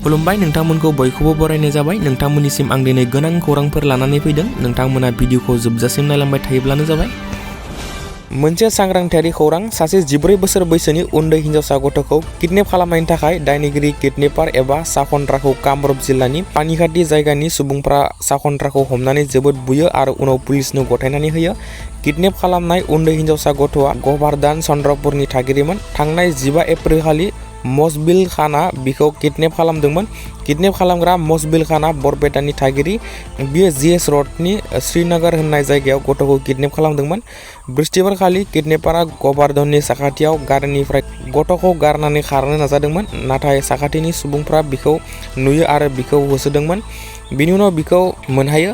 खुलुमबाय नोंथांमोनखौ बयखौबो बरायनाय जाबाय। नोंथांमोननिसिम आं दिनै गोनां खौरांफोर लानानै फैदों। नोंथांमोना भिडिअखौ जोबजासिम नायलांबाय थायोब्लानो जाबाय। मोनसे सांग्रांथियारि खौरां, सासे 14 बोसोर बैसोनि उन्दै हिन्जावसा गथ'खौ किडनेप खालामनायनि थाखाय दायनिगिरि किडनेपार एबा साखनद्राखौ कामरुप जिल्लानि पानिखाथि जायगानि सुबुंफ्रा साखनद्राखौ हमनानै जोबोद बुयो आरो उनाव पुलिसनो गथायनानै होयो। किडनेप खालामनाय उन्दै हिन्जावसा गथ'आ गभार्धान चन्द्रपुरनि थागिरिमोन। थांनाय 15 एप्रिल खालि मसबिल खाना बिखौ किडनेप खालामदोंमोन। किडनेप खालामग्रा मसबिल खाना बरपेटानि थागिरि। बियो जीएस रडनि श्रीनगर होननाय जायगायाव गथ'खौ किडनेप खालामदोंमोन। बृहस्पतिबार खालि किडनेपारा गभार्धननि साखाथियाव गारिनिफ्राय गथ'खौ गारनानै खारनो नाजादोंमोन, नाथाय साखाथिनि सुबुंफ्रा बिखौ नुयो आरो बिखौ होसोदोंमोन। बिनि उनाव बिखौ मोनहायो।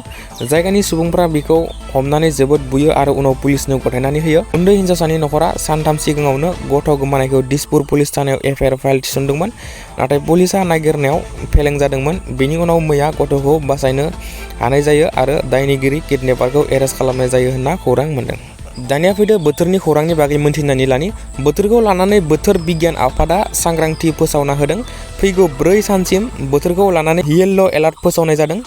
जायगानि सुबुंफ्रा बिखौ हमनानै जोबोद बुयो आरो उनाव पुलिसनो गथायनानै होयो। उन्दै हिन्जावसानि नखरा सानथाम सिगाङावनो गथ' गोमानायखौ दिसपुर पुलिस थानायाव एफआइआर फाइल थिसनदोंमोन, नाथाय पुलिसआ नागिरनायाव फेलें जादोंमोन। बेनि उनाव मैया गथ'खौ बासायनो हानाय जायो आरो दायनिगिरि किडनेपारखौ एरेस्ट खालामनाय जायो होनना खौरां मोन्दों। दानिया फैदो बोथोरनि खौरांनि बागै मोनथिनानै लानि। बोथोरखौ लानानै बोथोर बिगियान आफादा सांग्रांथि फोसावना होदों। फैगौ 4 सानसिम बोथोरखौ लानानै येल्ल' एलार्ट फोसावनाय जादों।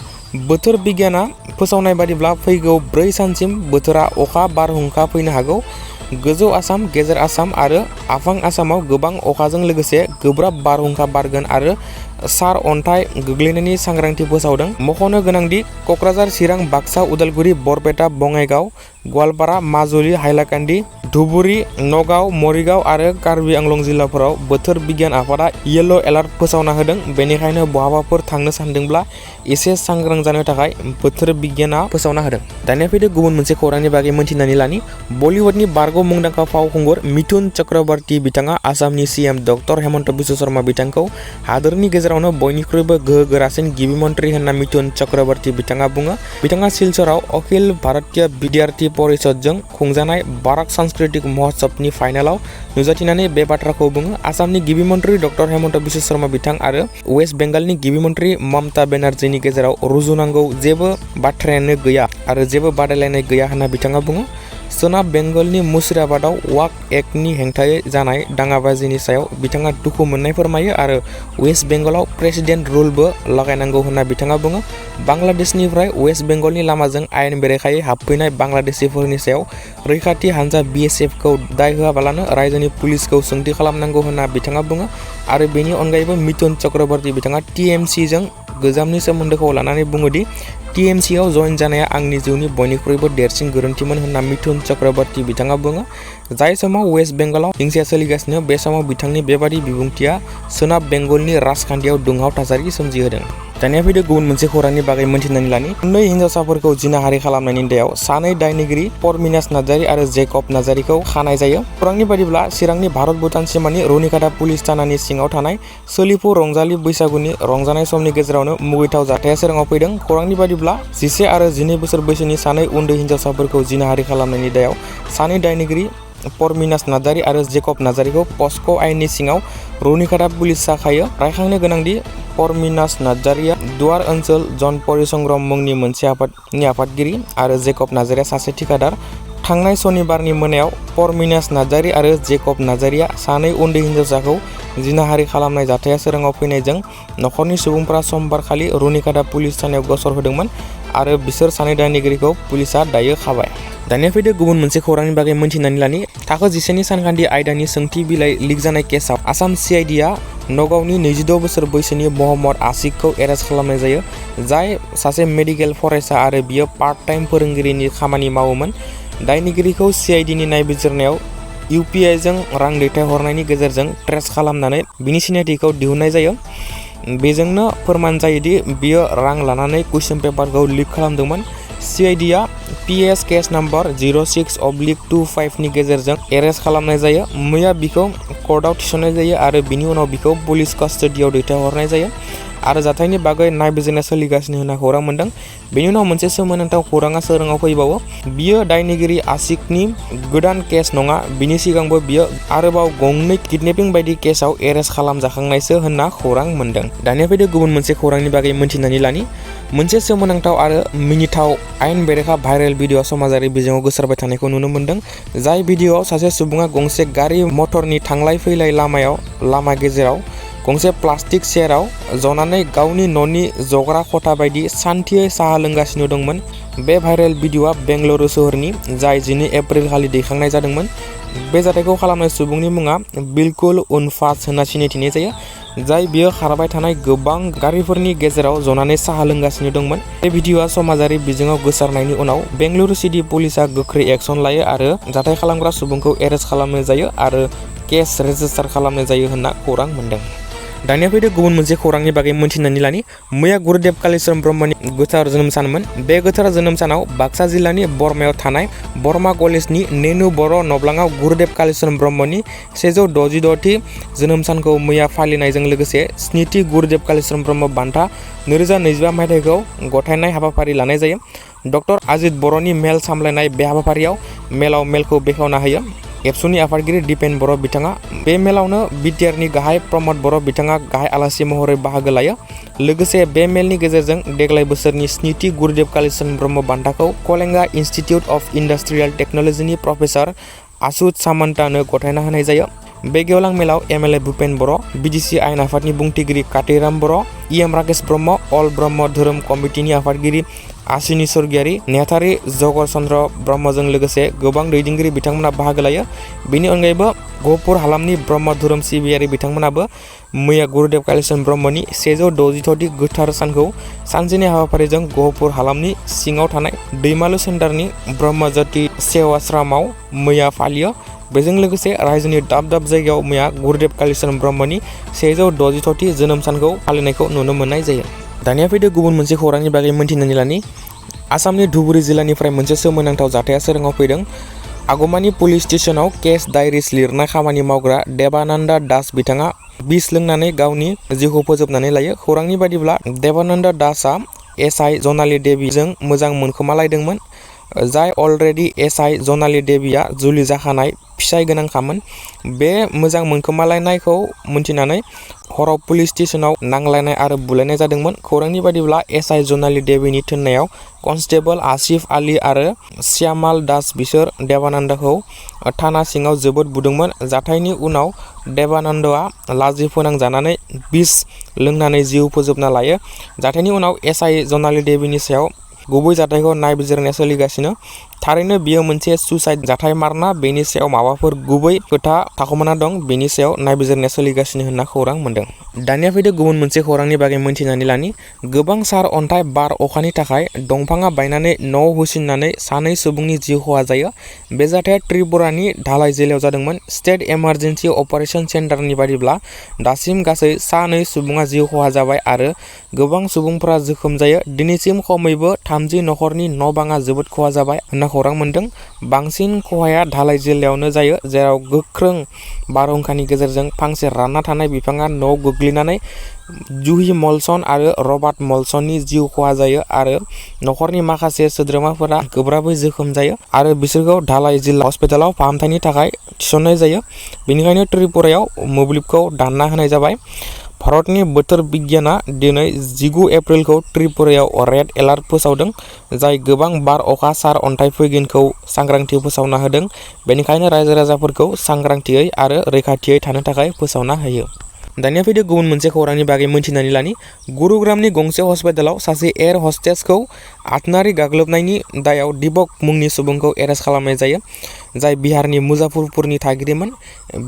बोथोर बिगियाना फोसावनाय बादिब्ला फैगौ 4 सानसिम बोथोरा अखा बारहुंखा फैनो हागौ। गोजौ आसाम, गेजेर आसाम आरो आफां आसामाव गोबां अखाजों लोगोसे गोब्राब बारहुंखा बारगोन आरो सार अन्थाइ गोग्लैनायनि सांग्रांथि फोसावदों। मख'नो गोनांदि क'क्राझार, चिरां, बाक्सा, उदालगुरि, बरपेटा, बङाइगाव, गवालपारा, माजुलि, हाइलाकान्दि, धुबुरी, नगाव, मरिगाव आरो कार्बि आंलं जिल्लाफोराव बोथोर बिगियान आफादा येल्ल' एलार्ट फोसावना होदों। बेनिखायनो बहाबाफोर थांनो सानदोंब्ला एसे सांग्रां जानो थाखाय बोथोर बिगियाना फोसावना होदों। दानिया फैदो गुबुन मोनसे खौरांनि बागै मोनथिनानै लानि। बलिउडनि बारग' मुंदांखा फावखुंगुर मिथुन चक्रवर्ती बिथाङा आसामनि सीएम डक्टर हेमन्त बिश्व शर्मा बिथांखौ हादोरनि गेजेरावनो बयनिख्रुइबो गोहो गोरासिन गिबि मन्त्रि होनना मिथुन चक्रवर्ती बिथाङा बुङो। बिथाङा सिलचराव अखिल भारतीय विद्यार्थी परिषदजों खुंजानाय बाराक सांस्कृतिक महोत्सवनि फाइनालाव नुजाथिनानै बे बाथ्राखौ बुङो। आसामनि गिबि मन्त्रि डक्टर हेमन्त बिश्व शर्मा बिथां आरो वेस्ट बेंगलनि गिबि मन्त्रि ममता बेनार्जीनि गेजेराव रुजुनांगौ जेबो बाथ्रायानो गैया आरो जेबो बादायलायनाय गैया होनना बिथाङा बुङो। सोनाब बेंगलनि मुर्शिदाबादाव वाक एक्टनि हेंथायै जानाय दाङाबाजिनि सायाव बिथाङा दुखु मोननाय फोरमायो आरो वेस्ट बेंगलाव प्रेसिडेन्ट रुलबो लागायनांगौ होनना बिथाङा बुङो। बांलादेशनिफ्राय वेस्ट बेंगलनि लामाजों आयेन बेरेखायै हाबफैनाय बांलादेशिफोरनि सायाव रैखाथि हानजा BSFखौ दाय होआबालानो रायजोनि पुलिसखौ सोंथि खालामनांगौ होनना बिथाङा बुङो आरो बेनि अनगायैबो मिथुन चक्रवर्ती बिथाङा TMCजों गोजामनि सोमोन्दोखौ लानानै बुङोदि TMCआव जइन जानाया आंनि जिउनि बयनिख्रुइबो देरसिन गोरोन्थिमोन होनना मिथुन चक्रवर्ती बिथाङा बुङो। जाय समाव वेस्ट बेंगलाव हिंसाया सोलिगासिनो बे समाव बिथांनि बेबादि बिबुंथिया सोनाब बेंगलनि राजखान्थियाव दुंहाव थासारि सोमजिहोदों। दानिया फैदो गुबुन मोनसे खौरांनि बागै मोनथिनानै लानि। उन्दै हिन्जावसाफोरखौ जिनाहारि खालामनायनि दायाव सानै दायनिगिरि परमिनास नार्जारी आरो जेकब नार्जारीखौ खानाय जायो। खौरांनि बादिब्ला चिरांनि भारत भुटान सिमानि रुनिकाटा पुलिस थानानि सिङाव थानाय सोलिफु रंजालि बैसागुनि रंजानाय समनि गेजेरावनो मुगैथाव जाथाया सोराङाव फैदों। खौरांनि बादिब्ला 11 आरो 12 बोसोर बैसोनि सानै उन्दै हिन्जावसाफोरखौ जिनाहारि खालामनायनि दायाव सानै दायनिगिरि परमिनास नार्जारी आरो जेकब नार्जारीखौ पस्क' आयेननि सिङाव रुनिकाटा पुलिस शाखाया रायखांनो गोनांदि परमिनास नार्जारीया दुवार ओनसोल जन परिसंग्राम मुंनि मोनसे आफादनि आफादगिरि आरो जेकब नार्जारीया सासे थिखादार। थांनाय सनिबारनि मोनायाव परमिनास नार्जारी आरो जेकब नार्जारीया सानै उन्दै हिन्जावसाखौ जिनाहारि खालामनाय जाथाया सोराङाव फैनायजों नखरनि सुबुंफ्रा समबारखालि रुनिकाटा पुलिस थानायाव गसर होदोंमोन आरो बिसोर सानै दायनिगिरिखौ पुलिसआ दायो खाबाय। दानिया फैदो गुबुन मोनसे खौरांनि बागै मोनथिनानै लानि। थाखो 11नि सानखान्थि आयदानि सोंथि बिलाइ लिक जानाय केसआव आसाम CIDआ नगावनि 26 बोसोर बैसोनि महम्मद आसिकखौ एरेस्ट खालामनाय जायो, जाय सासे मेडिकेल फरायसा आरो बियो पार्ट टाइम फोरोंगिरिनि खामानि मावोमोन। दायनिगिरिखौ CIDनि नायबिजिरनायाव UPIजों रां दैथायहरनायनि गेजेरजों ट्रेस खालामनानै बिनि सिनायथिखौ दिहुननाय जायो। बेजोंनो फोरमान जायोदि बियो रां लानानै कुइसन पेपारखौ लिक खालामदोंमोन। CIDआ PS केस नाम्बार 06/25 नि गेजेरजों एरेस्ट खालामनाय जायो। मैया बिखौ कर्टआव थिसननाय जायो आरो बिनि उनाव बिखौ पुलिस कास्टडियाव दैथायहरनाय जायो आरो जाथायनि बागै नायबिजिरनाय सोलिगासिनो होनना खौरां मोन्दों। बेनि उनाव मोनसे सोमोनांथाव खौराङा सोराङाव फैबावो। बियो दायनिगिरि आसिकनि गोदान केस नङा, बिनि सिगांबो बियो आरोबाव गंनै किडनेपिं बायदि केसआव एरेस्ट खालामजाखांनायसो होनना खौरां मोन्दों। दानिया फैदो गुबुन मोनसे खौरांनि बागै मोनथिनानै लानि। मोनसे सोमोनांथाव आरो मिनिथाव आयेन बेरेखा भाइरेल भिडिअ समाजारि बिजोङाव गोसारबाय थानायखौ नुनो मोन्दों। जाय भिडिअआव सासे सुबुङा गंसे गारि मटरनि थांलाय फैलाय लामा गेजेराव गंसे प्लास्टिक चेयाराव जनानै गावनि न'नि जग्रा खथा बायदि सान्थियै साहा लोंगासिनो दंमोन। बे भाइरेल भिडिअ'आ बेंगलुरु सोहोरनि, जाय 12 एप्रिल खालि दैखांनाय जादोंमोन। बे जाथायखौ खालामनाय सुबुंनि मुङा बिल्कुल उनफास होनना सिनायथिनाय जायो, जाय बियो खारबाय थानाय गोबां गारिफोरनि गेजेराव जनानै साहा लोंगासिनो दंमोन। बे भिडिअ'आ समाजारि बिजोङाव गोसारनायनि उनाव बेंगलुरु सिटी पुलिसआ गोख्रै एक्सन लायो आरो जाथाय खालामग्रा सुबुंखौ एरेस्ट खालामनाय जायो आरो केस रेजिस्टार खालामनाय जायो होनना खौरां मोन्दों। दानिया फैदो गुबुन मोनसे खौरांनि बागै मोनथिनानै लानि। मैया गुरुदेब कालीचरण ब्रह्मनि गोथार जोनोम सानमोन। बे गोथार जोनोम सानाव बाक्सा जिल्लानि बरमायाव थानाय बरमा कलेजनि नेनु बर' नब्लाङाव गुरुदेब कालीचरण ब्रह्मनि 166थि जोनोम सानखौ मैया फालिनायजों लोगोसे 7थि गुरुदेब कालीचरण ब्रह्म बान्था 2025 मायथाइखौ गथायनाय हाबाफारि लानाय जायो। डक्टर अजित बर'नि मेल सामलायनाय बे हाबाफारियाव मेलखौ बेखेवना होयो एबसुनि आफादगिरि दिपेन बर' बिथाङा। बे मेलावनो बिटिआरनि गाहाय प्रमद बर' बिथाङा गाहाय आलासि महरै बाहागो लायो। लोगोसे बे मेलनि गेजेरजों देग्लाय बोसोरनि 7थि गुरुदेब कालीचरण ब्रह्म बान्थाखौ कलेंगा इन्स्टिटिउट अफ इन्डास्ट्रियेल टेक्न'लजिनि प्रफेसर आशुत सामन्तानो गथायना होनाय जायो। बे गेवलां मेलाव एमएलए भुपेन बर', बिटिसि आयेन आफादनि बुंथिगिरि कातिराम बर', इएम राकेश ब्रह्म, अल ब्रह्म धोरोम कमिटिनि आफादगिरि आसिनि स्वर्गियारि नेहाथारि जगर चन्द्र ब्रह्मजों लोगोसे गोबां दैदेनगिरि बिथांमोना बाहागो लायो। बेनि अनगायैबो गहपुर हालामनि ब्रह्म धोरोम सिबियारि बिथांमोनाबो मैया गुरुदेब कालीचरण ब्रह्मनि 166थि गोथार सानखौ सानसेनि हाबाफारिजों गहपुर हालामनि सिङाव थानाय दैमालु सेन्टारनि ब्रह्म ज्योति सेवाश्रमाव मैया फालियो। बेजों लोगोसे रायजोनि दाब दाब जायगायाव मैया गुरुदेब कालीचरण ब्रह्मनि 166थि जोनोम सानखौ फालिनायखौ नुनो मोननाय जायो। दानिया फैदो गुबुन मोनसे खौरांनि बागै मोनथिनानै लानि। आसामनि धुबुरी जिल्लानिफ्राय मोनसे सोमोनांथाव जाथाया सोराङाव फैदों। आगमानि पुलिस स्टेशनाव केस डायरिस लिरनाय खामानि मावग्रा देबानन्दा दास बिथाङा बिस लोंनानै गावनि जिउखौ फोजोबनानै लायो। खौरांनि बादिब्ला देबानन्दा दासआ एसआइ जनाली देवीजों मोजां मोनखोमालायदोंमोन, जाय अलरेडि एसआइ जनाली देवीआ जुलि जाखानाय फिसाय गोनांखामोन। बे मोजां मोनखोमालायनायखौ मिन्थिनानै हराव पुलिस स्टेशनाव नांलायनाय आरो बुलायनाय जादोंमोन। खौरांनि बादिब्ला एसआइ जनाली देवीनि थिननायाव कनस्टेबल आसिफ आली आरो श्यामाल दास बिसोर देबानन्दखौ थाना सिङाव जोबोद बुदोंमोन। जाथायनि उनाव देबानन्दआ लाजि फोनांजानानै बिस लोंनानै जिउ फोजोबना लायो। जाथायनि उनाव एसआइ जनाली देवीनि सायाव गुबै जाथायखौ नायबिजिरनाया सोलिगासिनो। थारैनो बियो मोनसे सुसाइड जाथायमारना बेनि सायाव माबाफोर गुबै खोथा थाखोमाना दं, बेनि सायाव नायबिजिरनाया सोलिगासिनो होनना खौरां मोन्दों। दानिया फैदो गुबुन मोनसे खौरांनि बागै मोनथिनानै लानि। गोबां सार अन्थाइ बार अखानि थाखाय दंफाङा बायनानै न'आव होसिननानै सानै सुबुंनि जिउ खहा जायो। बे जाथाया त्रिपुरानि धालाय जिल्लायाव जादोंमोन। स्टेट इमारजेन्सि अपारेशन सेन्टारनि बादिब्ला दासिम गासै 2 सुबुङा जिउ खहा जाबाय आरो गोबां सुबुंफोरा जोखोम जायो। दिनैसिम खमैबो 30 नखरनि न' बाङा जोबोद खहा जाबाय होनना खौरां मोन्दों। बांसिन खहाया धालाय जिल्लायावनो जायो, जेराव गोख्रों बारहुंखानि गेजेरजों फांसे रानना थानाय बिफाङा न'आव गोग्लैनानै जुहि मलसन आरो रबार्ट मलसननि जिउ खहा जायो आरो नखरनि माखासे सोद्रोमाफोरा गोब्राबै जोखोम जायो आरो बिसोरखौ धालाय जिल्ला हस्पिटालाव फाहामथायनि थाखाय थिसननाय जायो। बेनिखायनो त्रिपुरायाव मोब्लिबखौ दानना होनाय जाबाय। भारतनि बोथोर बिगियाना दिनै 19 एप्रिलखौ त्रिपुरायाव रेड एलार्ट फोसावदों, जाय गोबां बार अखा सार अन्थाइ फैगोनखौ सांग्रांथि फोसावना होदों। बेनिखायनो रायजो राजाफोरखौ सांग्रांथियै आरो रैखाथियै थानो थाखाय फोसावना होयो। दानिया फैदो गुबुन मोनसे खौरांनि बागै मोनथिनानै लानि। गुरुग्रामनि गंसे हस्पिटालाव सासे एयार हस्टेसखौ आथोनारि गाग्लोबनायनि दायाव दीपक मुंनि सुबुंखौ एरेस्ट खालामनाय जायो, जाय बिहारनि मुजाफ्फरपुरनि थागिरिमोन।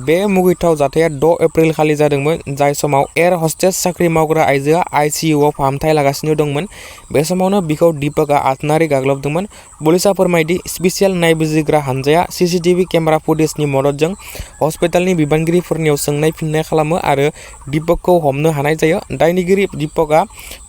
बे मुगैथाव जाथाया 6 एप्रिल खालि जादोंमोन, जाय समाव एयार हस्टेस साख्रि मावग्रा आइजोआ आइसिइउआव फाहामथाय लागासिनो दंमोन। बे समावनो बिखौ दीपकआ आथोनारि गाग्लोबदोंमोन। पुलिसआ फोरमायदि स्पेसियेल नायबिजिरग्रा हानजाया सीसीटीवी केमेरा फुटेजनि मददजों हस्पिटालनि बिबानगिरिफोरनियाव सोंनाय फिननाय खालामो आरो दीपकखौ हमनो हानाय जायो। दायनिगिरि दीपकआ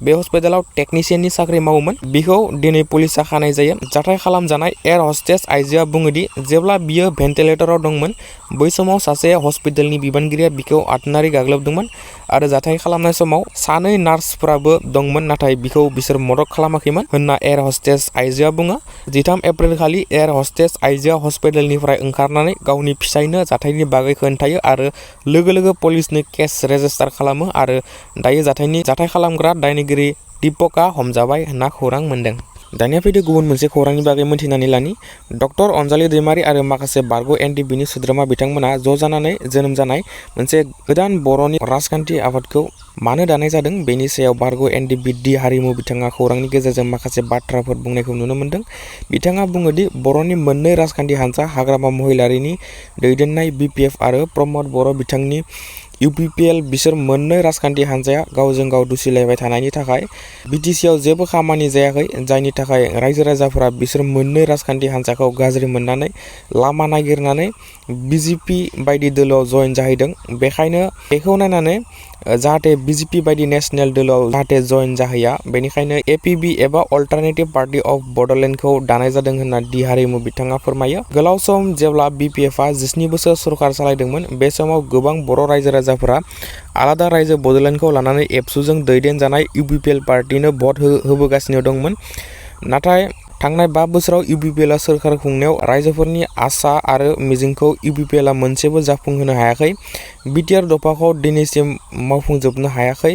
बे हस्पिटालाव टेकनिशियाननि साख्रि मावोमोन। बिखौ दिनै पुलिसआ खानाय जायो। जाथाय खालामजानाय एयार हस्टेस आइजोआ बुङोदि जेब्ला बियो भेन्टिलेटराव दंमोन, बै समाव सासे हस्पिटालनि बिबानगिरिया बिखौ आथोनारि गाग्लोबदोंमन आरो जाथाय खालामनाय समाव 2 नार्सफोराबो दंमोन, नाथाय बिखौ बिसोर मदद खालामाखैमोन होनना एयार हस्टेस आइजोआ बुङो। 13 एप्रिल खालि एयार हस्टेस आइजोआ हस्पिटालनिफ्राय ओंखारनानै गावनि फिसायनो जाथायनि बागै खोन्थायो आरो लोगो लोगो पुलिसनो केस रेजिस्टार खालामो आरो दायो जाथाय खालामग्रा दायनिगिरि दीपकआ हमजाबाय होनना खौरां मोन्दों। दानिया फैदो गुबुन मोनसे खौरांनि बागै मोनथिनानै लानि। डक्टर अनजालि दैमारि आरो माखासे बारग' एनडिबिनि सोद्रोमा बिथांमोना ज' जानानै जोनोम जानाय मोनसे गोदान बर'नि राजखान्थि आफादखौ मानो दानाय जादों बेनि सायाव बारग' एनडिबि दि हारिमु बिथाङा खौरांनि गेजेरजों माखासे बाथ्राफोर बुंनायखौ नुनो मोन्दों। बिथाङा बुङोदि बर'नि मोननै राजखान्थि हान्जा हाग्रामा महिलारिनि दैदेननाय बिपिएफ आरो प्रमद बर' बिथांनि इउपिपिएल बिसोर मोननै राजखान्थि हान्जाया गावजों गाव दुसिलायबाय थानायनि थाखाय बिटिसिआव जेबो खामानि जायाखै, जायनि थाखाय रायजो राजाफोरा बिसोर मोननै राजखान्थि हान्जाखौ गाज्रि मोननानै लामा नागिरनानै बिजेपि बायदि दोलोआव जयेन जाहैदों। बेखायनो बेखौ नायनानै जाहाथे बिजेपि बायदि नेशनेल दोलोआव जाहाथे जयेन जाहैया, बेनिखायनो एपिबि एबा अल्टारनेटिभ पार्टी अफ बड'लेण्डखौ दानाय जादों होनना दि हारिमु बिथाङा फोरमायो। गोलाव सम जेब्ला बिपिएफआ 17 बोसोर सरकार सालायदोंमोन, बे समाव गोबां बर' रायजो राजाफोरा आलादा रायजो बड'लेण्डखौ लानानै एबसुजों दैदेनजानाय इउपिपिएल पार्टीनो भट होबोगासिनो दंमोन। नाथाय थांनाय 5 बोसोराव इउपिपिएलआ सोरखार खुंनायाव रायजोफोरनि आसा आरो मिजिंखौ इउपिपिएलआ मोनसेबो जाफुंहोनो हायाखै। बिटिआर दफाखौ दिनैसिम मावफुंजोबनो हायाखै।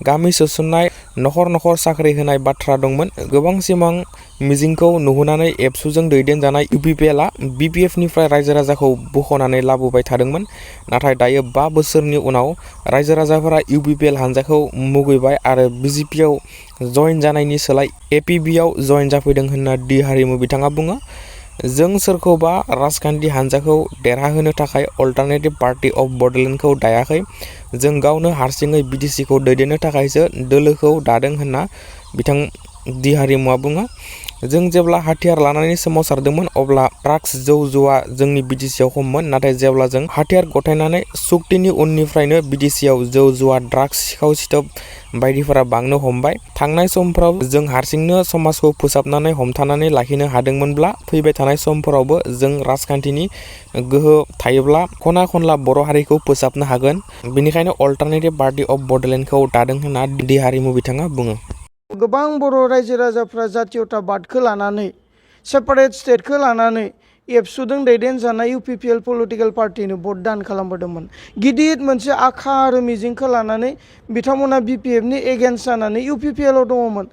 गामि सोसननाय, नखर नखर साख्रि होनाय बाथ्रा दंमोन। गोबां सिमां मिजिंखौ नुहोनानै एबसुजों दैदेनजानाय इउपिपिएलआ बिपिएफनिफ्राय रायजो राजाखौ बख'नानै लाबोबाय थादोंमोन। नाथाय दायो 5 बोसोरनि उनाव रायजो राजाफोरा इउपिपिएल हान्जाखौ मुगैबाय आरो बिजेपिआव जयेन जानायनि सोलाय एपिबिआव जयेन जाफैदों होनना दि हारिमु बिथाङा बुङो। जों सोरखौबा राजखान्थि हान्जाखौ देरहाहोनो थाखाय अल्टारनेटिभ पार्टी अफ बड'लेण्डखौ दायाखै। जों गावनो हारसिङै बिटिसिखौ दैदेननो थाखायसो दोलोखौ दादों होनना बिथां दि हारिमुआ बुङो। जों जेब्ला हाथियार लानानै सोमावसारदोंमोन अब्ला ड्राग्स जौ जुवा जोंनि बिटिसिआव खममोन, नाथाय जेब्ला जों हाथियार गथायनानै सुक्तिनि उननिफ्रायनो बिटिसिआव जौ जुवा, ड्राग्स, सिखाव सिथोब बायदिफोरा बांनो हमबाय। थांनाय समफोराव जों हारसिंनो समाजखौ फोसाबनानै हमथानानै लाखिनो हादोंमोनब्ला फैबाय थानाय समफोरावबो जों राजखान्थिनि गोहो थायोब्ला खना खनला बर' हारिखौ फोसाबनो हागोन। बेनिखायनो अल्टारनेटिभ पार्टी अफ बड'लेण्डखौ दादों होनना दि हारिमु बिथाङा बुङो। गोबां बर' रायजो राजाफ्रा जातीयताबादखौ लानानै, सेपारेट स्टेटखौ लानानै एबसुजों दैदेनजानाय इउपिपिएल पलिटिकेल पार्टीनो भट दान खालामबोदोंमोन। गिदिर मोनसे आखा आरो मिजिंखौ लानानै बिथांमोना बिपिएफनि एगेन्स्ट जानानै इउपिपिएलआव दङमोन।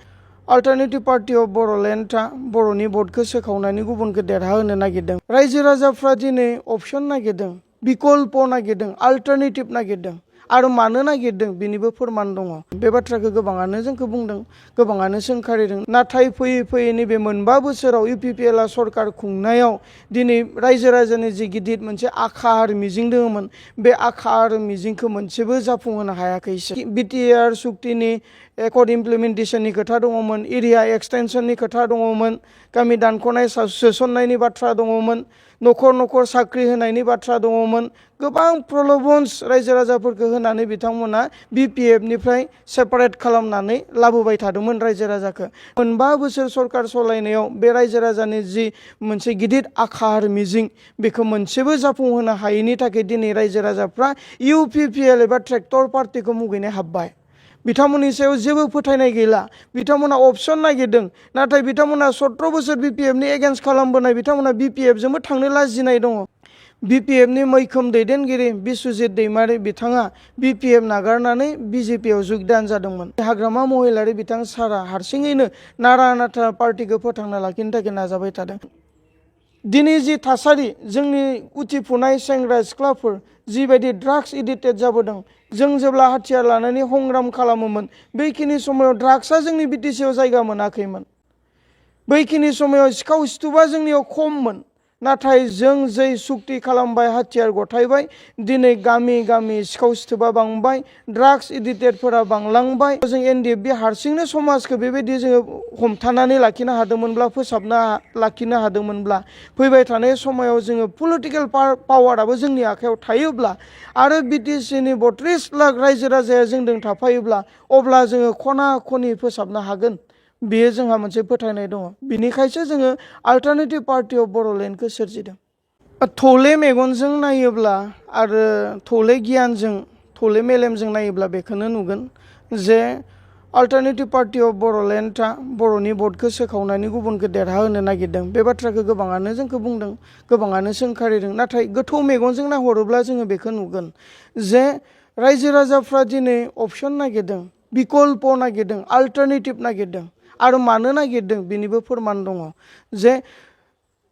अल्टारनेटिभ पार्टी अफ बड'लेण्डआ बर'नि भटखौ सोखावनानै गुबुनखौ देरहाहोनो नागिरदों। रायजो राजाफ्रा दिनै अपसन नागिरदों, बिकल्प नागिरदों, अल्टारनेटिभ नागिरदों आरो मानो नागिरदों बेनिबो फोरमान दङ। बे बाथ्राखौ गोबाङानो जोंखौ बुंदों, गोबाङानो सोंखारिदों। नाथाय फैयै फैयै नैबे 5 बोसोराव इउपिपिएलआ सरकार खुंनायाव दिनै रायजो राजानि जि गिदिर मोनसे आखा आरो मिजिं दङमोन, बे आखा आरो मिजिंखौ मोनसेबो जाफुंहोनो हायाखैसो। बिटिआर सुक्तिनि एकर्ड इमप्लिमेन्टेसननि खोथा दङमोन, एरिया एक्सटेनसननि खोथा दङमोन, गामि दानख'नाय सोसननायनि बाथ्रा दङमोन, नखर नखर साख्रि होनायनि बाथ्रा दङमोन। गोबां प्रल'भन्स रायजो राजाफोरखौ होनानै बिथांमोना बिपिएफनिफ्राय सेपारेट खालामनानै लाबोबाय थादोंमोन रायजो राजाखौ। 5 बोसोर सरकार सालायनायाव बे रायजो राजानि जि मोनसे गिदिर आखा आरो मिजिं, बेखौ मोनसेबो जाफुंहोनो हायैनि थाखाय दिनै रायजो राजाफ्रा इउपिपिएल एबा ट्रेक्टर पार्टीखौ मुगैनाय हाबबाय। बिथांमोननि सायाव जेबो फोथायनाय गैला। बिथांमोना अपसन नागिरदों, नाथाय बिथांमोना 17 बोसोर बिपिएफनि एगेन्स्ट खालामबोनाय, बिथांमोना बिपिएफजोंबो थांनो लाजिनाय दङ। बिपिएफनि मैखोम दैदेनगिरि बिस्वजित दैमारि बिथाङा बिपिएफ नागारनानै बिजेपिआव जुगदान जादोंमोन। हाग्रामा महिलारी बिथां सारा हारसिङैनो नारा नाथा पार्टीखौ फोथांना लाखिनो थाखाय नाजाबाय थादों। दिनै जि थासारि, जोंनि उथिफुनाय सेंग्रा सिख्लाफोर जिबायदि ड्राग्स एडिक्टेड जाबोदों, जों जेब्ला हाथियार लानानै संग्राम खालामोमोन, बैखिनि समाव ड्राग्सआ जोंनि बिटिसिआव जायगा मोनाखैमोन। बैखिनि समाव सिखाव सिथुबा जोंनियाव खममोन। नाथाय जों जै सुक्ति खालामबाय, हाथियार गथायबाय, दिनै गामि गामि सिखाव सिथुबा बांबाय, ड्राग्स एडिक्टेडफोरा बांलांबाय। जों एनडिएफबि हारसिंनो समाजखौ बेबायदि जोङो हमथानानै लाखिनो हादोंमोनब्ला, फोसाबना लाखिनो हादोंमोनब्ला, फैबाय थानाय समाव जोङो पलिटिकेल पावाराबो जोंनि आखायाव थायोब्ला आरो बिटिसिनि 32 लाख रायजो राजाया जोंजों थाफायोब्ला, अब्ला जोङो खना खनि फोसाबनो हागोन। बेयो जोंहा मोनसे फोथायनाय दङ। बिनिखायसो जोङो अल्टारनेटिभ पार्टी अफ बड'लेण्डखौ सोरजिदों। थौले मेगनजों नायोब्ला आरो थौले गियानजों, थौले मेलेमजों नायोब्ला बेखौनो नुगोन जे अल्टारनेटिभ पार्टी अफ बड'लेण्डआ बर'नि भटखौ सोखावनानै गुबुनखौ देरहाहोनो नागिरदों। बे बाथ्राखौ गोबाङानो जोंखौ बुंदों, गोबाङानो सोंखारिदों। नाथाय गोथौ मेगनजों नाहरोब्ला जोङो बेखौ नुगोन जे रायजो राजाफ्रा दिनै अपसन नागिरदों, बिकल्प नागिरदों, अल्टारनेटिभ नागिरदों आरो मानो नागिरदों बिनिबो फोरमान दङ जे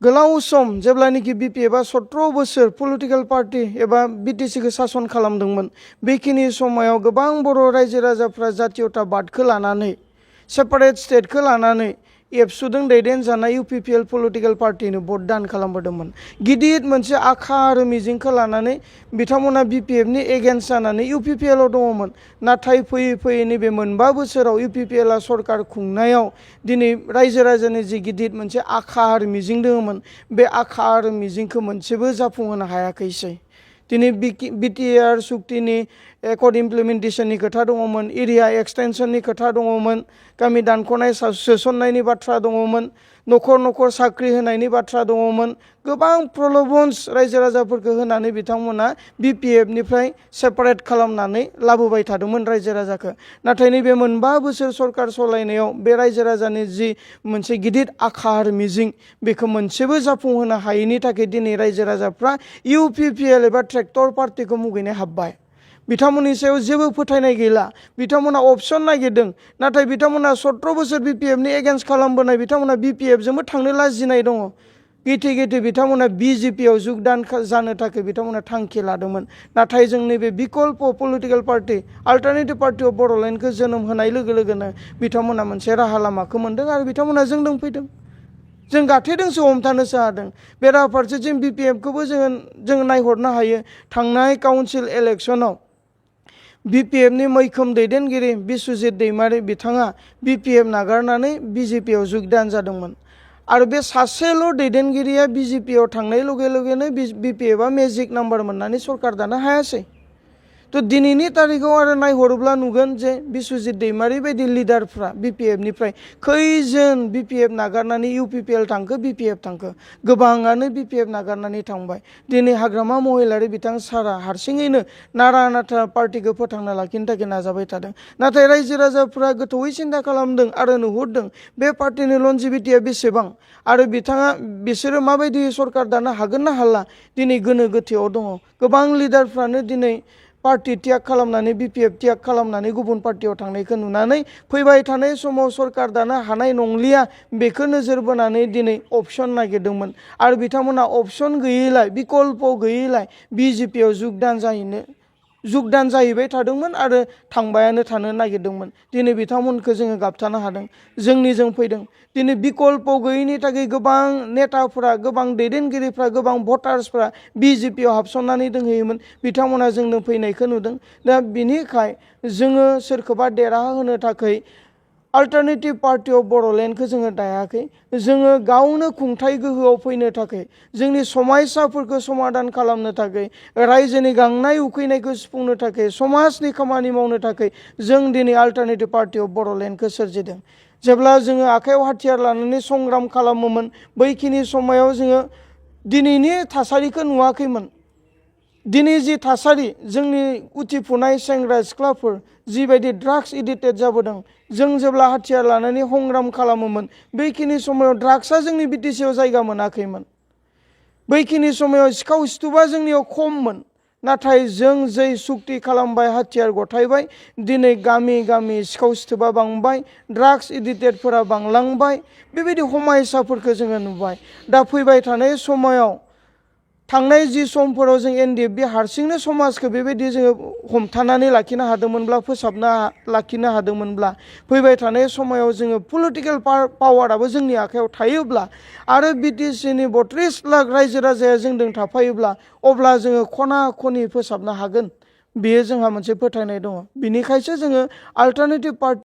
गोलाव सम जेब्लानोखि BPFआ 17 बोसोर पलिटिकल पार्टी एबा BTCखौ सासन खालामदोंमोन बेखिनि समायाव गोबां बर' रायजो राजाफ्रा जातीयताबादखौ लानानै सेपारेट स्टेटखौ लानानै एबसुजों दैदेनजानाय UPPL पलिटिकल पार्टीनो भट दान खालामबोदोंमोन। गिदिर मोनसे आखा आरो मिजिंखौ लानानै बिथांमोना BPFनि एगेन्स्ट जानानै UPPLआव दङमोन। नाथाय फैयै फैयै नैबे मोनबा बोसोराव UPPLआ सरकार खुंनायाव दिनै रायजो राजानि जि गिदिर मोनसे आखा आरो मिजिं दङमोन बे आखा आरो मिजिंखौ मोनसेबो जाफुंहोनो हायाखैसै। दिनै BTR सुक्तिनि एकर्ड इमप्लिमेन्टेशननि खोथा दङमोन, एरिया एक्सटेनसननि खोथा दङमोन, गामि दानख'नाय सोसननायनि बाथ्रा दङमोन, न'खर न'खर साख्रि होनायनि बाथ्रा दङमोन। गोबां प्रल'बन्स रायजो राजाफोरखौ होनानै बिथांमोना BPFनिफ्राय सेपारेट खालामनानै लाबोबाय थादोंमोन रायजो राजाखौ। नाथाय नैबे मोनबा बोसोर सरकार सलायनायाव बे रायजो राजानि जि मोनसे गिदिर आखा आरो मिजिं बेखौ मोनसेबो जाफुंहोनो हायैनि थाखाय दिनै रायजो राजाफ्रा UPPL एबा ट्रेक्टर पार्टीखौ मुगैनो हाब्बाय। बिथांमोननि सायाव जेबो फोथायनाय गैला। बिथांमोना अपसन नागिरदों नाथाय बिथांमोना 17 बोसोर BPFनि एगेन्स्ट खालामबोनाय बिथांमोना BPFजोंबो थांनो लाजिनाय दङ। गेथे गेथे बिथांमोना BJPआव जुगदान जानो थाखाय बिथांमोना थांखि लादोंमोन। नाथाय जों नैबे बिकल्प political party alternative party of बड'लेण्डखौ जोनोम होनाय लोगो लोगोनो बिथांमोना मोनसे राहा लामाखौ मोन्दों आरो बिथांमोना जोंदों फैदों। जों गाथेदोंसो हमथानोसो हादों। बेराफारसेथिं BPFखौबो जों नायहरनो हायो। थांनाय काउन्सिल इलेक्शनाव BPFनि मैखोम दैदेनगिरि बिस्वजित दैमारि बिथाङा BPF नागारनानै BJPआव जुगदान जादोंमोन। आरो बे सासेल' दैदेनगिरिया BJPआव थांनाय लगे लगेनो BPFआ मेजिक नाम्बार मोननानै सरकार दानो हायासै। तो दिनैनि तारिखाव आरो नायहरोब्ला नुगोन जे बिस्वजित दैमारि बायदि लिडारफ्रा BPFनिफ्राय खैजोन BPF नागारनानै UPPL थांखो BPF थांखो। गोबाङानो BPF नागारनानै थांबाय। दिनै हाग्रामा महिलारि बिथां सारा हारसिङैनो नारा नाथा पार्टीखौ फोथांना लाखिनो थाखाय नाजाबाय थादों। नाथाय रायजो राजाफ्रा गोथौयै सिन्था खालामदों आरो नुहुरदों बे पार्टीनि लनजिभिटिया बेसेबां आरो बिसोरो माबायदि सरकार दानो हागोन ना हाला दिनै गोनो गोथोआव दङ। गोबां लिडारफ्रानो दिनै पार्टी त्याग खालामनानै BPF त्याग खालामनानै गुबुन पार्टीयाव थांनायखौ नुनानै फैबाय थानाय समाव सरकार दानो हानाय नंलिया बेखौ नोजोर बोनानै दिनै अपसन नागिरदोंमोन आरो बिथांमोना अपसन गैयैलाय बिकल्प गैयैलाय BJPआव जुगदान जाहैबाय थादोंमोन आरो थांबायानो थानो नागिरदोंमोन। दिनै बिथांमोनखौ जोङो गाबथानो हादों। जोंनिजों फैदों। दिनै बिकल्प गैयैनि थाखाय गोबां नेताफोरा गोबां दैदेनगिरिफ्रा गोबां भटार्सफ्रा BJPआव हाबसननानै दंहैयोमोन। बिथांमोना जोंनो फैनायखौ नुदों। दा बिनिखाय जोङो सोरखौबा देरहाहोनो थाखाय अल्टारनेटिभ पार्टी अफ बड'लेण्डखौ जोङो दायाखै। जोङो गावनो खुंथाय गोहोआव फैनो थाखाय जोंनि समस्याफोरखौ समाधान खालामनो थाखाय रायजोनि गांनाय उखैनायखौ सुफुंनो थाखाय समाजनि खामानि मावनो थाखाय जों दिनै अल्टारनेटिभ पार्टी अफ बड'लेण्डखौ सोरजिदों। जेब्ला जोङो आखायाव हाथियार लानानै संग्राम खालामोमोन बैखिनि समायाव जोङो दिनैनि थासारिखौ नुवाखैमोन। दिनै जि थासारि जोंनि उथिफुनाय सेंग्रा सिख्लाफोर जिबायदि ड्राग्स एडिक्टेड जाबोदों जों जेब्ला हाथियार लानानै संग्राम खालामोमोन बैखिनि समायाव ड्राग्सआ जोंनि BTCआव जायगा मोनाखैमोन। बैखिनि समायाव सिखाव सिथुबा जोंनियाव खममोन। नाथाय जों जै सुक्ति खालामबाय हाथियार गथायबाय दिनै गामि गामि सिखाव सिथुबा बांबाय, ड्राग्स एडिक्टेडफोरा बांलांबाय। बेबायदि समस्याफोरखौ जोङो नुबाय। दा फैबाय थानाय समायाव थांनाय जि समफोराव जों NDFB हारसिंनो समाजखौ बेबायदि जोङो हमथानानै लाखिनो हादोंमोनब्ला फोसाबना लाखिनो हादोंमोनब्ला फैबाय थानाय समायाव जोङो पलिटिकेल पावाराबो जोंनि आखायाव थायोब्ला आरो BTCनि 32 लाख रायजो राजाया जोंजों थाफायोब्ला अब्ला जोङो खना खनि फोसाबनो हागोन। बेयो जोंहा मोनसे फोथायनाय दङ। बिनिखायसो जोङो अल्टारनेटिभ पार्टी